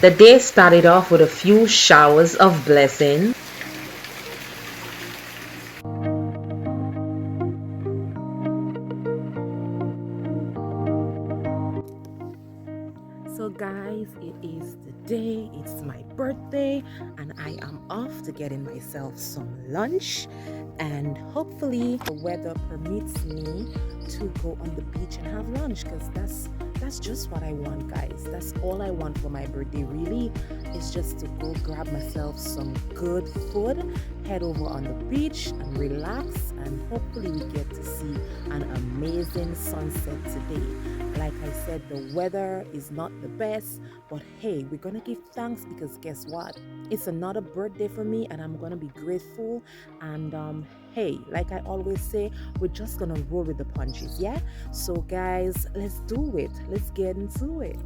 The day started off with a few showers of blessing. So guys, it is the day, it's my birthday, and I am off to getting myself some lunch, and hopefully the weather permits me to go on the beach and have lunch, because that's just what I want, guys. That's all I want for my birthday, really, is just to go grab myself some good food, head over on the beach and relax, and hopefully we get to see an amazing sunset today. Like I said, the weather is not the best, but hey, we're gonna give thanks, because guess what? It's another birthday for me, and I'm gonna be grateful. And hey, like I always say, we're just gonna roll with the punches, yeah? So guys, let's do it. Let's get into it.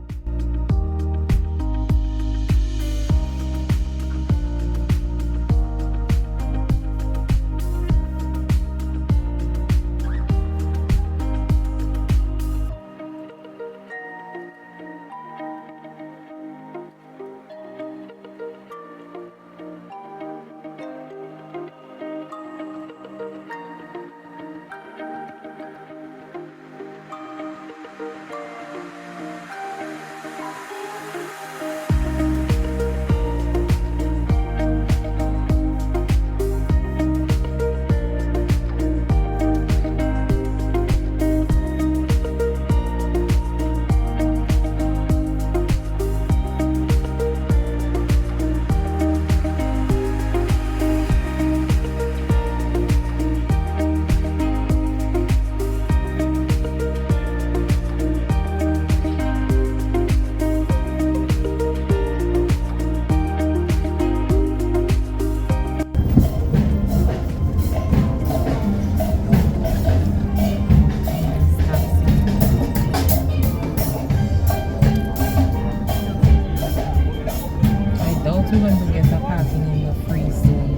We're going to get a parking in the free zone.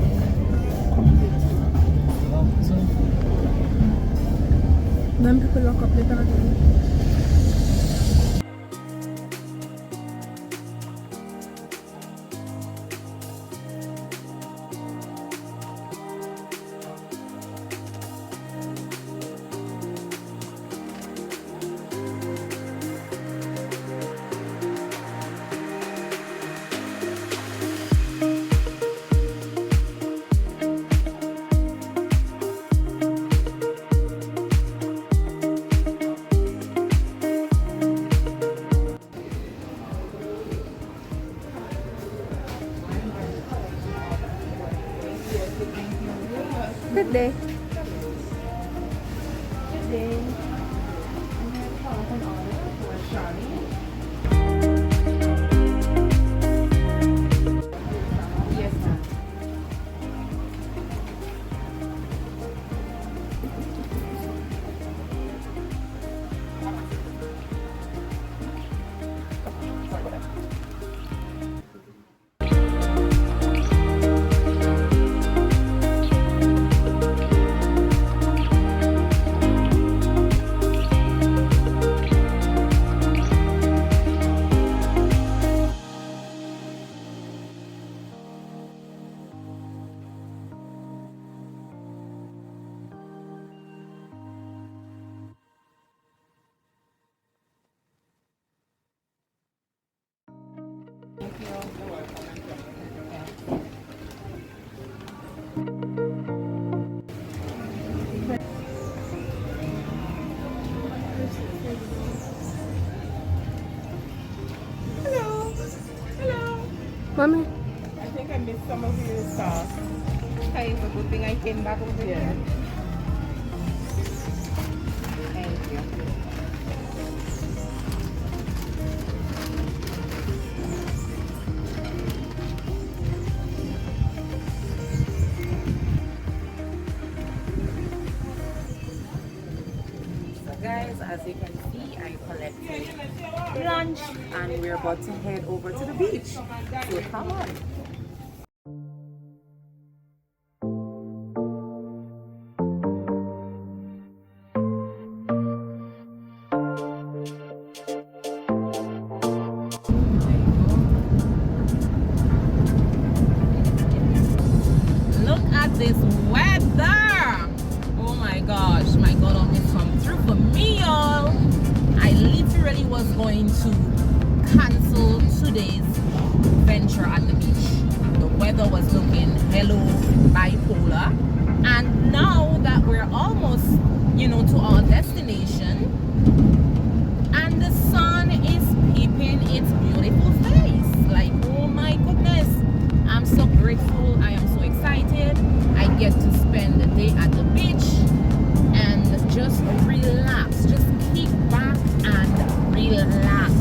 Then people lock up the parking. Good day. Good day. Yes, ma'am. Hello. Hello. Mommy. I think I missed some of your stuff. Okay, it's a good thing I came back over here. Thank you. Guys, as you can see, I collected lunch and we're about to head over to the beach. So come on. this weather. Oh my gosh, my God almost come through for me, y'all. I literally was going to cancel today's venture at the beach. The weather was looking hello bipolar, and now that we're almost, you know, to our destination, and the sun is peeping its beautiful face, like, oh my goodness, I'm so grateful. I am so excited. I get to spend the day at the beach and just relax, just kick back and relax.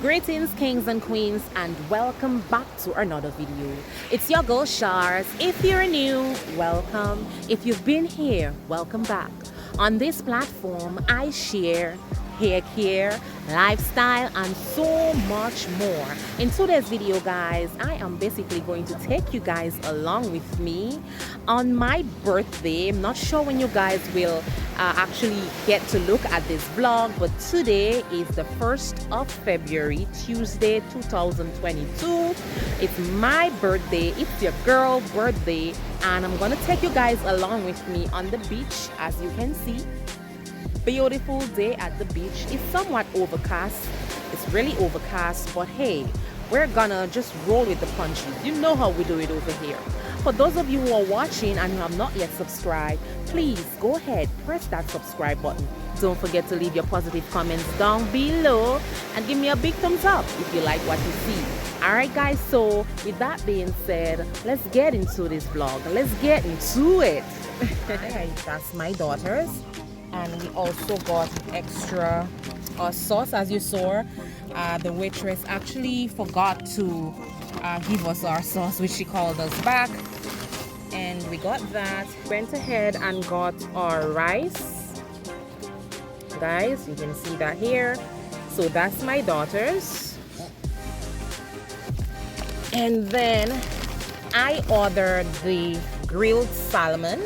Greetings kings and queens, and welcome back to another video. It's your girl Sha'z. If you're new, welcome. If you've been here, welcome back. On this platform, I share hair care, lifestyle, and so much more. In today's video, guys, I am basically going to take you guys along with me on my birthday. I'm not sure when you guys will actually get to look at this vlog, but today is the 1st of February, Tuesday 2022. It's my birthday. It's your girl birthday, and I'm gonna take you guys along with me on the beach. As you can see, beautiful day at the beach. It's somewhat overcast. It's really overcast, but hey, we're gonna just roll with the punches. You know how we do it over here. For those of you who are watching and who have not yet subscribed, please go ahead, press that subscribe button. Don't forget to leave your positive comments down below and give me a big thumbs up if you like what you see. Alright guys, so with that being said, let's get into this vlog. Let's get into it. Alright, that's my daughters. And we also got extra sauce. As you saw, the waitress actually forgot to give us our sauce, which she called us back, and we got that. Went ahead and got our rice, guys. You can see that here. So that's my daughters. And then I ordered the grilled salmon.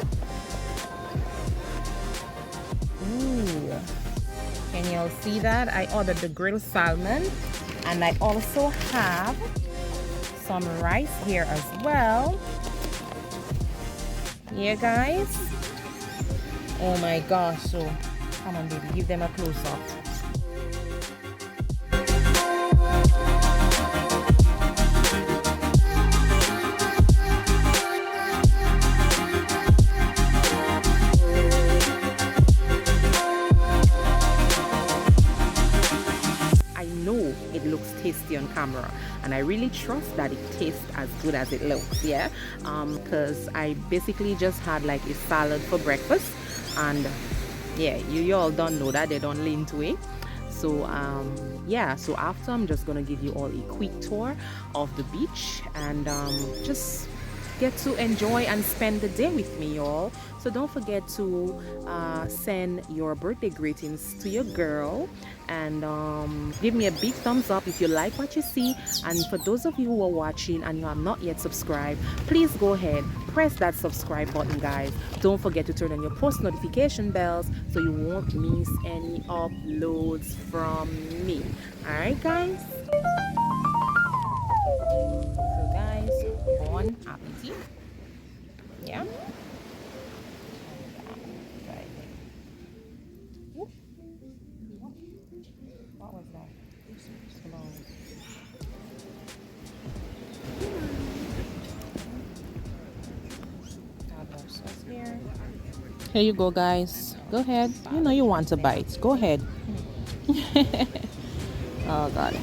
Can y'all see that? I ordered the grilled salmon, and I also have some rice here as well. Yeah, guys. Oh my gosh. So come on, baby, give them a close up. It looks tasty on camera, and I really trust that it tastes as good as it looks. Yeah, because I basically just had like a salad for breakfast, and yeah, you all don't know that, they don't lean to it. So yeah, so after, I'm just gonna give you all a quick tour of the beach, and just get to enjoy and spend the day with me, y'all. So don't forget to send your birthday greetings to your girl, and give me a big thumbs up if you like what you see. And for those of you who are watching and you have not yet subscribed, please go ahead, press that subscribe button, guys. Don't forget to turn on your post notification bells so you won't miss any uploads from me. All right, guys. So guys, bon appetit. Yeah. What was that? Here. Here you go, guys. Go ahead. You know you want to bite. Go ahead. Oh God.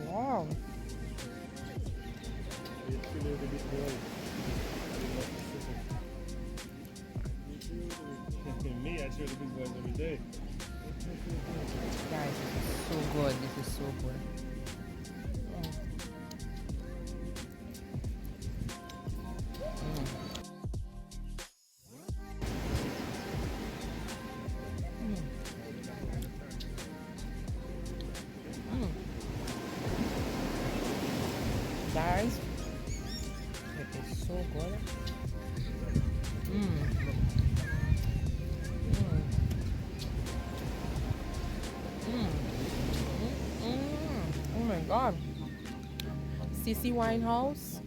Wow. Me, I share the big ones every day. Guys, this is so good. This is so good. Guys, it is so good. Oh my God. CC Winehouse,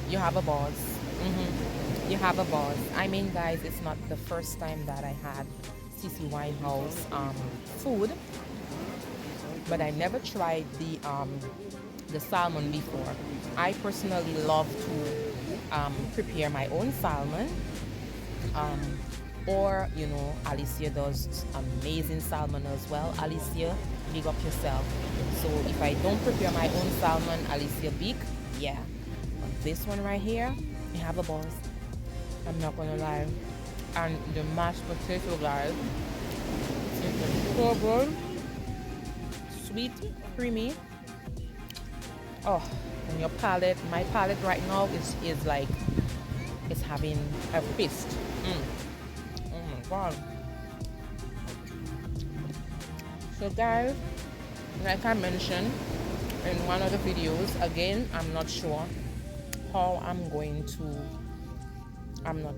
you have a boss. You have a boss. I mean, guys, it's not the first time that I had CC Winehouse food, but I never tried the salmon before. I personally love to prepare my own salmon, or you know, Alicia does amazing salmon as well. Alicia, big up yourself. So if I don't prepare my own salmon, Alicia, big, yeah. But this one right here, you have a boss. I'm not gonna lie. And the mashed potato, guys, it's so good, sweet, creamy. Oh, and your palate, my palate right now is like, it's having a feast. Oh my God. So guys, like I mentioned in one of the videos, again, I'm not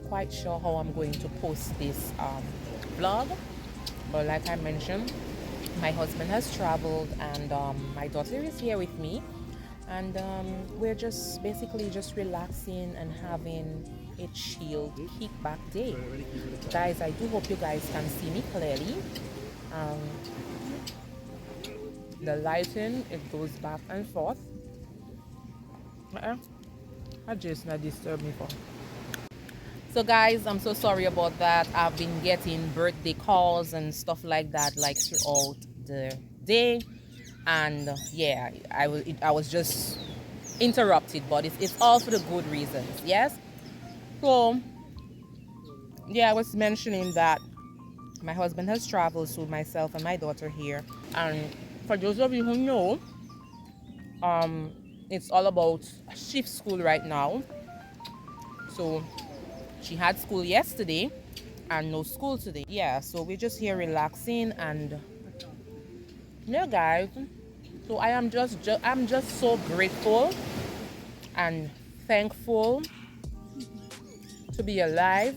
quite sure how I'm going to post this vlog, but like I mentioned, my husband has traveled, and my daughter is here with me, and we're just basically just relaxing and having a chill kickback day. Guys, I do hope you guys can see me clearly. The lighting, it goes back and forth. I just not disturb me for. So guys, I'm so sorry about that. I've been getting birthday calls and stuff like that, like throughout the day, and yeah, I was just interrupted, but it's all for the good reasons. Yes. So yeah, I was mentioning that my husband has traveled, so myself and my daughter here. And for those of you who know, it's all about shift school right now. So she had school yesterday and no school today. Yeah, so we're just here relaxing, and yeah, guys. So I'm just so grateful and thankful to be alive,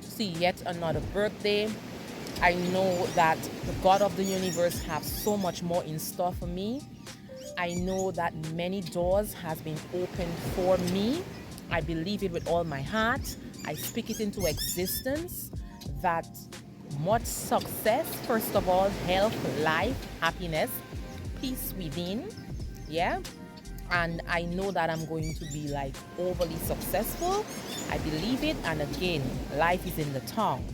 to see yet another birthday, I know that the God of the universe has so much more in store for me. I know that many doors has been opened for me. I believe it with all my heart. I speak it into existence that much success, first of all, health, life, happiness, peace within. Yeah. And I know that I'm going to be like overly successful. I believe it. And again, life is in the tongue.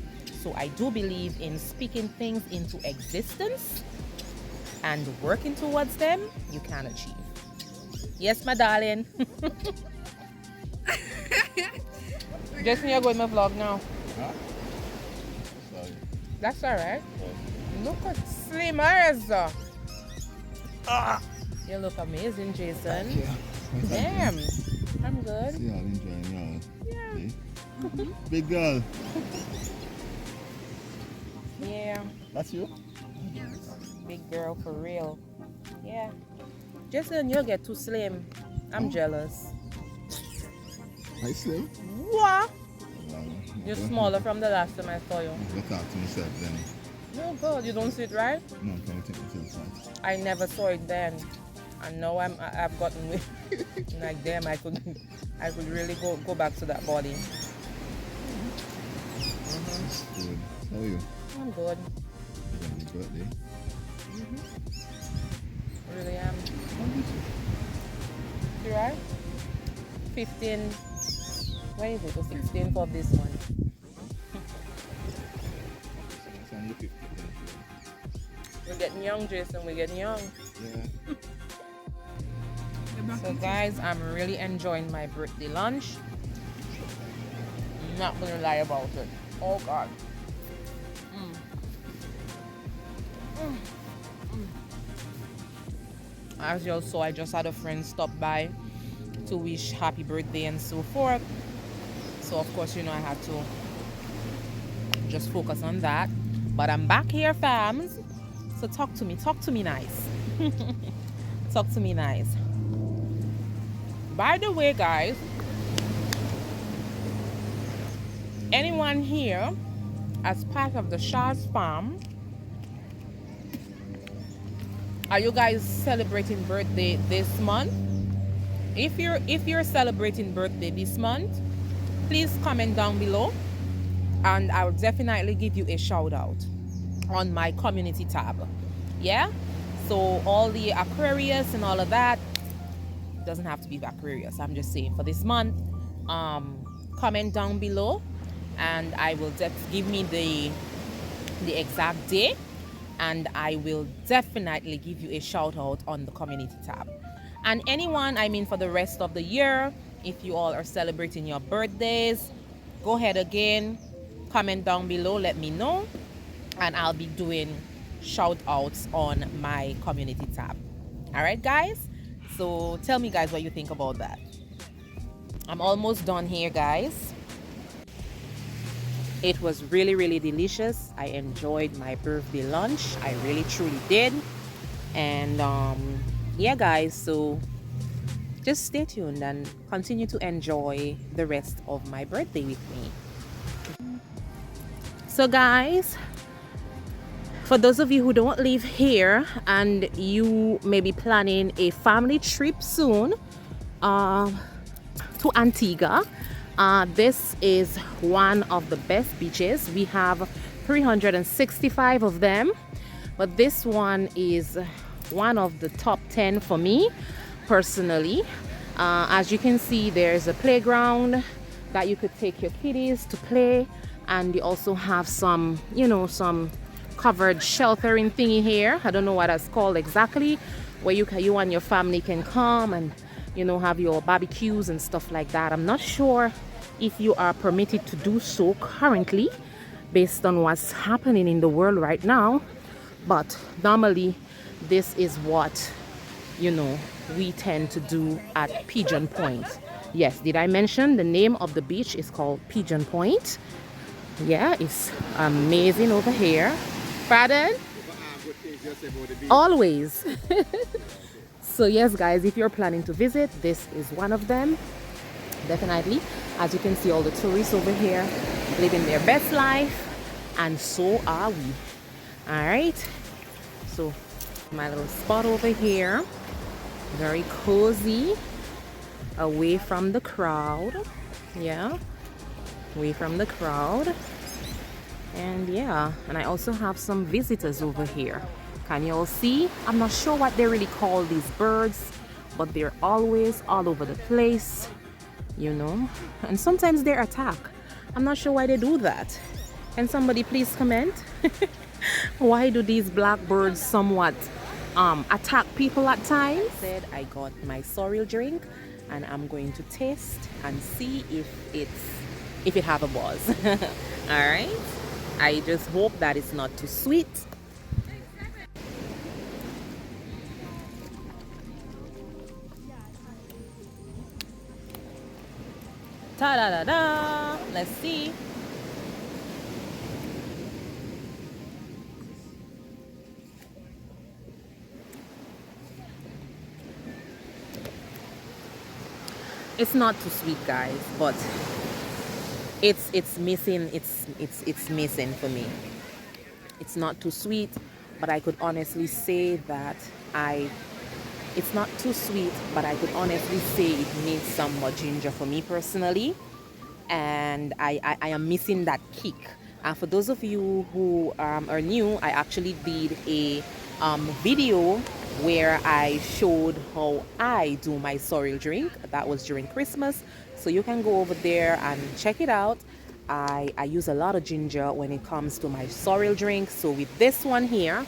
So I do believe in speaking things into existence and working towards them, you can achieve. Yes, my darling. Just you're going my vlog now. Huh? Sorry. That's all right. Look at slimmers. You look amazing, Jason. Yeah. Damn. I'm good. See, I'm enjoying y'all. Yeah. See? Big girl. Yeah. That's you? Big girl for real. Yeah. Jason, you'll get too slim. I'm jealous. I slim? What? Well, You're smaller from the last time I saw you. I'll talk to myself then. No, God, you don't see it right? No, I'm trying to take myself out. I never saw it then. And now I've gotten with like damn, I could really go back to that body. That's good. How are you? I'm good. It's on your birthday. Really am. You right? 15. When is it? The 16th of this month. It's on your 50th. We're getting young, Jason. We're getting young. Yeah. So guys, I'm really enjoying my birthday lunch. I'm not gonna lie about it. Oh God. As you all saw, I just had a friend stop by to wish happy birthday and so forth. So of course, you know, I had to just focus on that. But I'm back here, fams. So talk to me nice. Talk to me nice. By the way, guys, anyone here as part of the Sha'z farm, are you guys celebrating birthday this month? If you're celebrating birthday this month, please comment down below and I will definitely give you a shout out on my community tab. Yeah, so all the Aquarius and all of that, doesn't have to be Aquarius, I'm just saying for this month, comment down below and I will give me the exact day and I will definitely give you a shout out on the community tab. And anyone, I mean for the rest of the year, if you all are celebrating your birthdays, go ahead again, comment down below, let me know, and I'll be doing shout outs on my community tab. All right, guys? So tell me, guys, what you think about that. I'm almost done here, guys. It was really, really delicious. I enjoyed my birthday lunch. I really, truly did. And yeah, guys, so just stay tuned and continue to enjoy the rest of my birthday with me. So guys, for those of you who don't live here and you may be planning a family trip soon to Antigua, this is one of the best beaches. We have 365 of them, but this one is one of the top 10 for me personally. As you can see, there's a playground that you could take your kiddies to play, and you also have some, you know, some covered sheltering thingy here. I don't know what that's called exactly, where you and your family can come and, you know, have your barbecues and stuff like that. I'm not sure if you are permitted to do so currently based on what's happening in the world right now, but normally this is what, you know, we tend to do at Pigeon Point. Yes, did I mention the name of the beach is called Pigeon Point? Yeah, it's amazing over here. Pardon? Always. So yes, guys, if you're planning to visit, this is one of them. Definitely. As you can see, all the tourists over here living their best life. and so are we. All right, so my little spot over here, very cozy, away from the crowd. Yeah, away from the crowd. And yeah, and I also have some visitors over here. Can you all see? I'm not sure what they really call these birds, but they're always all over the place, you know, and sometimes they attack. I'm not sure why they do that. Can somebody please comment? Why do these blackbirds somewhat attack people at times? I got my sorrel drink and I'm going to taste and see if it have a buzz. All right, I just hope that it's not too sweet. Ta-da-da-da! Let's see. It's not too sweet, guys, but it's missing. It's missing for me. It's not too sweet, but I could honestly say that it's not too sweet, but I could honestly say it needs some more ginger for me personally, and I am missing that kick. And for those of you who are new, I actually did a video where I showed how I do my sorrel drink. That was during Christmas, so you can go over there and check it out. I use a lot of ginger when it comes to my sorrel drink. So with this one here,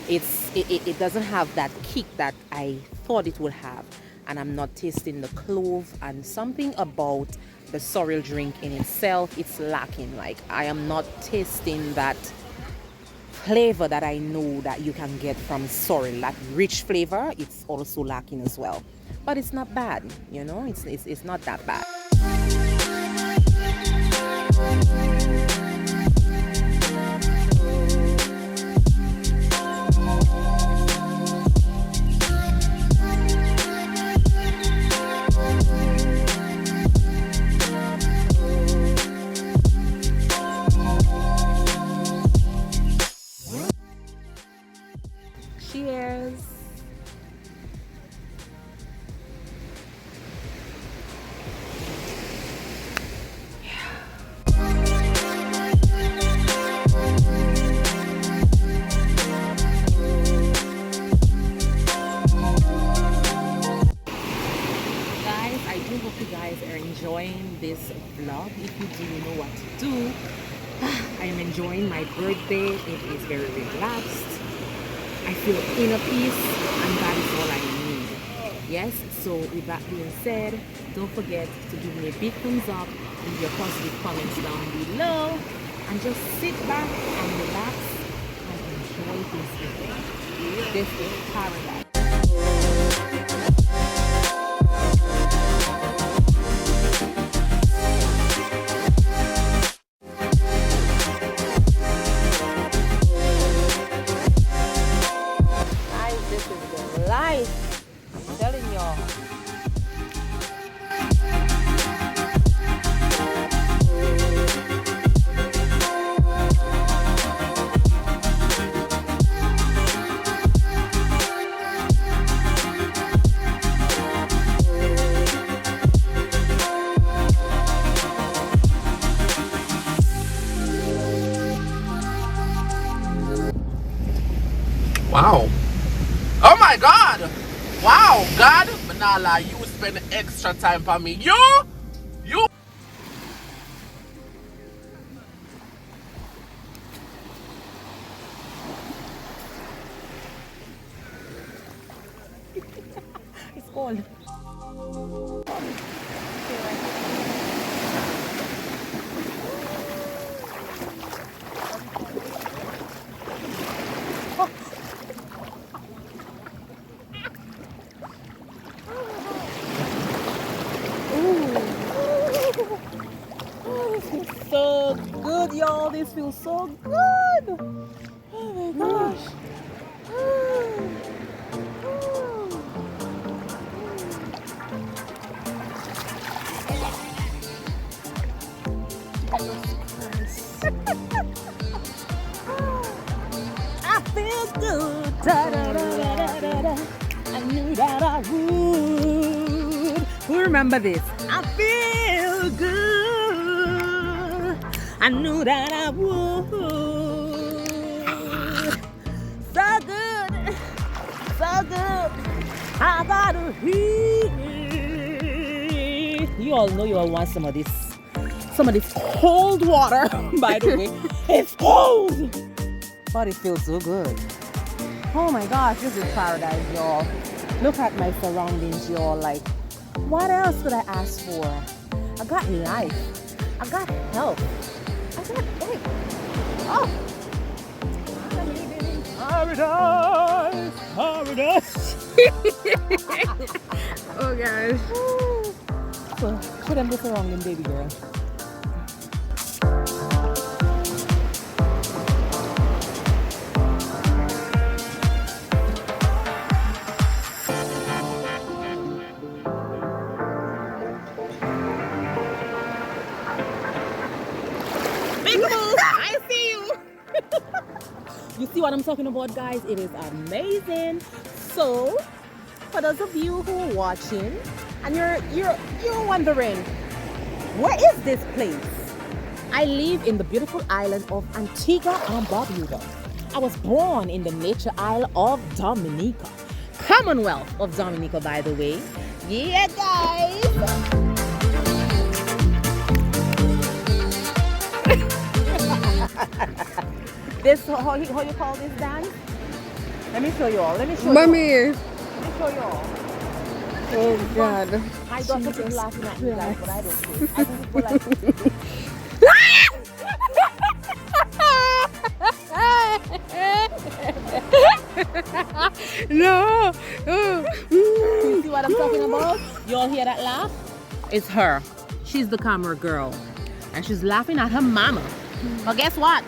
it doesn't have that kick that I thought it would have, and I'm not tasting the clove, and something about the sorrel drink in itself, it's lacking. Like, I am not tasting that flavor that I know that you can get from sorrel. That rich flavor, it's also lacking as well, but it's not bad, you know. It's not that bad. Cheers. Guys, I do hope you guys are enjoying this vlog. If you do, you know what to do. I am enjoying my birthday. It is very relaxed. I feel inner peace, and that is all I need. Yes, so with that being said, don't forget to give me a big thumbs up, leave your positive comments down below, and just sit back and relax and enjoy this evening. This is paradise. Life, I'm telling y'all. Wow. Oh my God! Wow, God, Manala, you spend extra time for me. You! It's cold. So good, y'all. This feels so good. Oh my gosh. Da-da-da-da-da-da. I knew that I would. Who remember this? I feel good. I knew that I would. So good. So good. I got to heat. You all know you all want some of this cold water. By the way, it's cold, but it feels so good. Oh my gosh, this is paradise, y'all. Look at my surroundings, y'all. Like, what else could I ask for? I got life. I got health. I got faith. Oh, I'm living in paradise. Paradise. Oh gosh. So, show them the surrounding, baby girl. I see you. You see what I'm talking about, guys? It is amazing. So, for those of you who are watching and you're wondering, where is this place? I live in the beautiful island of Antigua and Barbuda. I was born in the nature isle of Dominica, Commonwealth of Dominica, by the way. Yeah, guys. This how you call this dance? Let me show you all. Let me show you all. Mommy. Let me show you all. Oh God. My daughter keeps laughing at me, guys, but I don't care. I think it's like No. you see what I'm talking about? You all hear that laugh? It's her. She's the camera girl. And she's laughing at her mama. But guess what?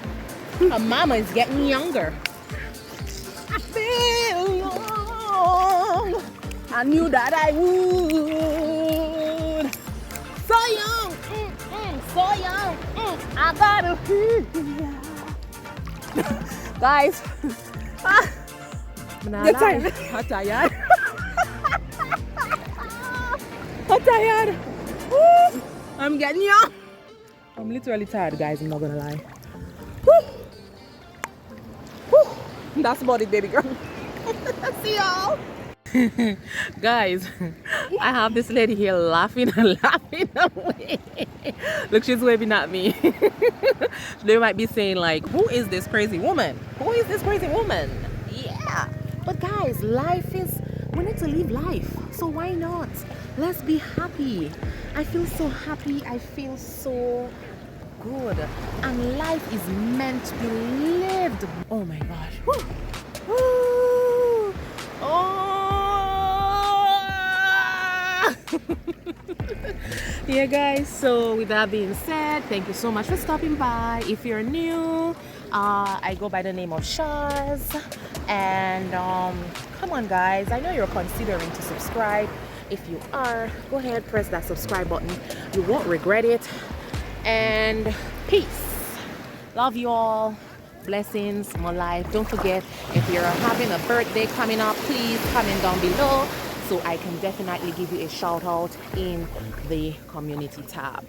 Her mama is getting younger. I feel young. I knew that I would. So young. So young. I gotta feel ya. Guys. You're tired. I'm tired. I'm tired. Woo. I'm getting young. I'm literally tired, guys. I'm not gonna lie. Woo. Woo. That's about it, baby girl. See y'all. Guys, I have this lady here laughing and laughing away. Look, she's waving at me. They might be saying like, who is this crazy woman? Who is this crazy woman? Yeah. But guys, we need to live life. So why not? Let's be happy. I feel so happy. I feel so good. And life is meant to be lived. Oh my gosh. Woo. Woo. Oh. Yeah, guys. So with that being said, thank you so much for stopping by. If you're new, I go by the name of Sha'z. And come on, guys. I know you're considering to subscribe. If you are, go ahead, press that subscribe button. You won't regret it. And peace. Love you all. Blessings, more life. Don't forget, if you're having a birthday coming up, please comment down below so I can definitely give you a shout out in the community tab.